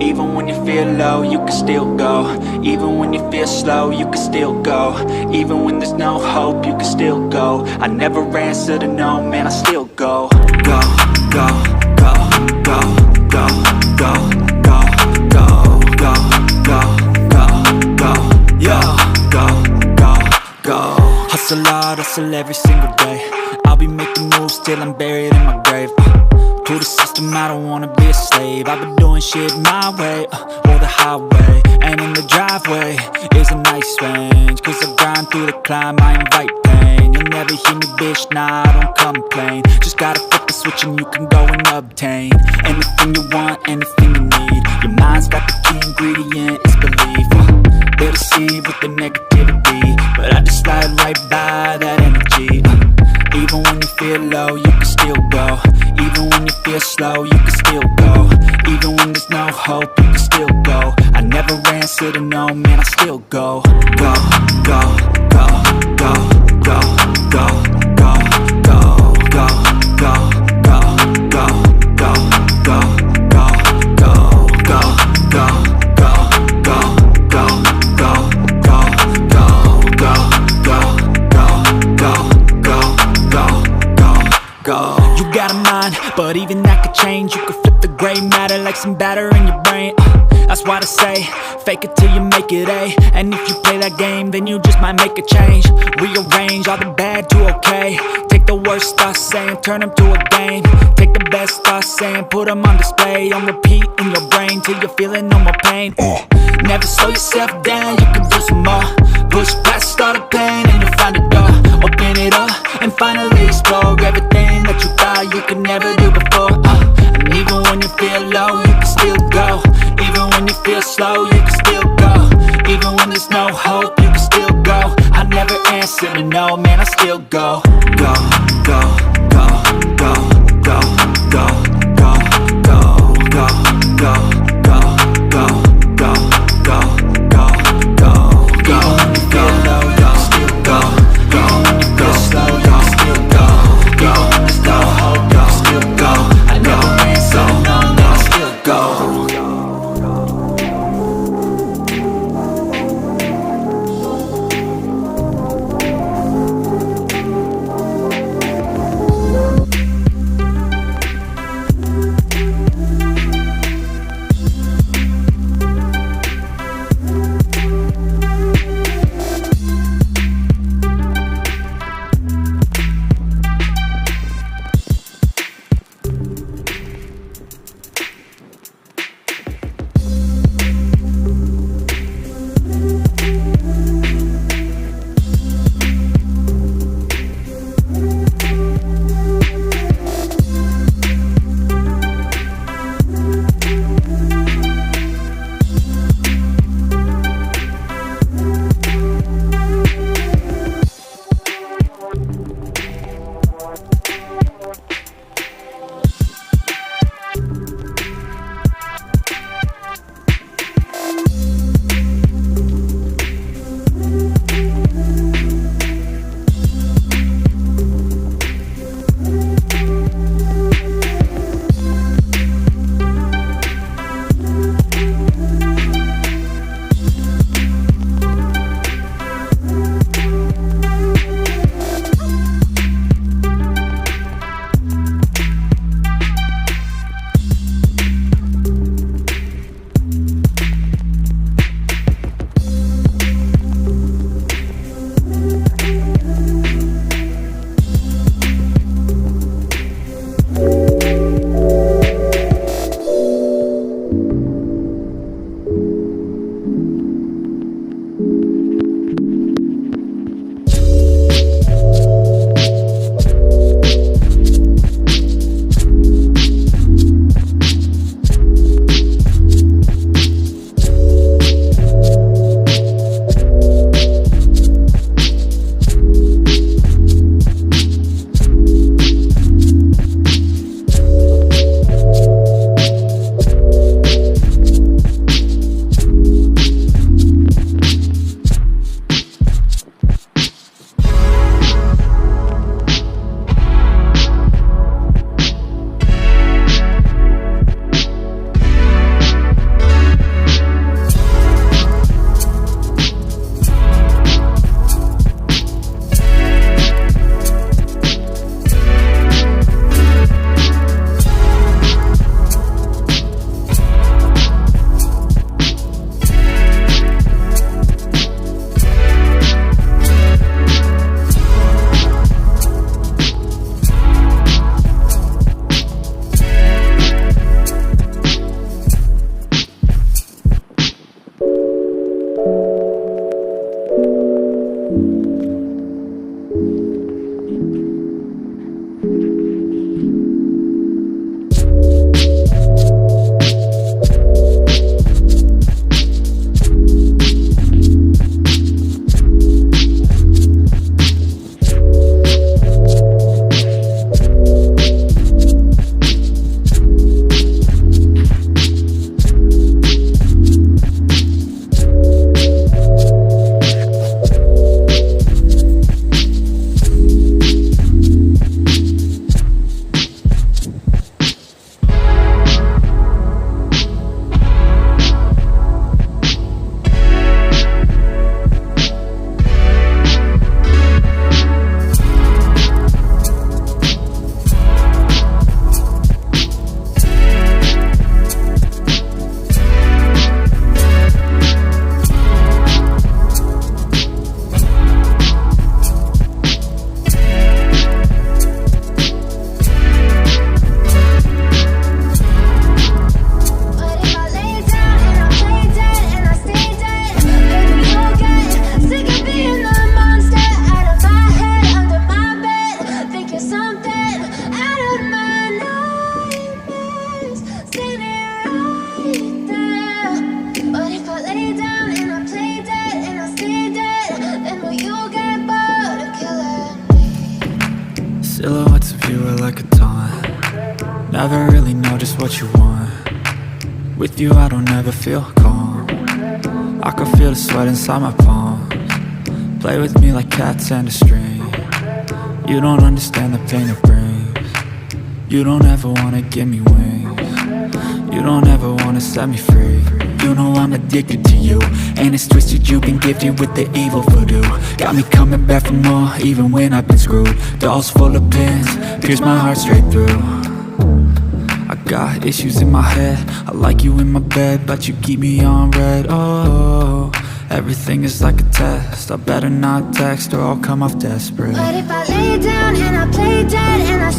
Even when you feel low, you can still go. Even when you feel slow, you can still go. Even when there's no hope, you can still go. I never answer to no, man, I still go. Go, go, go, go, go, go, go, go, go, go, go, go, yo, go, go, go. Hustle hard, hustle every single day. I'll be making moves till I'm buried in my grave. To the system, I don't wanna be a slave. I've been doing shit my way, or the highway. And in the driveway is a nice range. Cause I grind through the climb, I invite pain. You'll never hear me, bitch, nah, I don't complain. Just gotta flip the switch and you can go and obtain anything you want, anything you need. Your mind's got the key ingredient, it's belief. They'll deceive with the negativity, but I just slide right by that energy. Even when you feel low, you can still go. Even when you feel slow, you can still go. Even when there's no hope, you can still go. I never answer to no, man, I still go. Go, go, go, go, go, go, go, go, go, go, go, go, go, go, go, go, go, go, go, go. You got a mind, but even that could change. You could flip the gray matter like some batter in your brain. That's why they say, fake it till you make it A. And if you play that game, then you just might make a change. Rearrange all the bad to okay. Take the worst thoughts saying, turn them to a game. Take the best thoughts saying, put them on display. On repeat in your brain till you're feeling no more pain. Never slow yourself down, you can do some more. Push past all the pain and you'll find a door. Open it up and finally explore everything that you thought you could never do before. And even when you feel low, you can still go. Even when you feel slow, you can still go. Even when there's no hope, you can still go. I never answer to no, man, I still go. Go, go, go, go, go, go, go, go, go, go, go, go, go, go, go, go, go. Even when you feel low, you can still go. Even when you feel slow, you can still go. Even when there's no hope, you can still go. I never answer to no, man, I still go. like a taunt. Never really know just what you want. With you I don't ever feel calm. I can feel the sweat inside my palms. Play with me like cats and a string. You don't understand the pain it brings. You don't ever wanna give me wings. You don't ever wanna set me free. You know I'm addicted to you, and it's twisted, you've been gifted with the evil voodoo. Got me coming back for more, even when I've been screwed. Dolls full of pins, pierce my heart straight through. I got issues in my head, I like you in my bed, but you keep me on red. Oh, everything is like a test. I better not text or I'll come off desperate. But if I lay down and I play dead and I